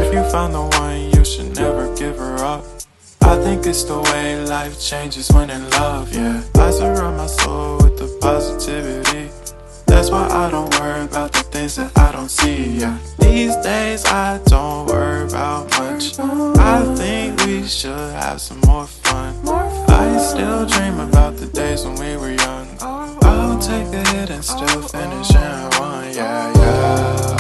If you found the one, you should never give her up. I think it's the way life changes when in love, yeah. I surround my soul with the positivity. That's why I don't worry about the things that I don't see, yeah. These days I don't worry about much. I think we should have some more fun. I still dream about the days when we were young. I'll take a hit and still finish in one, yeah, yeah.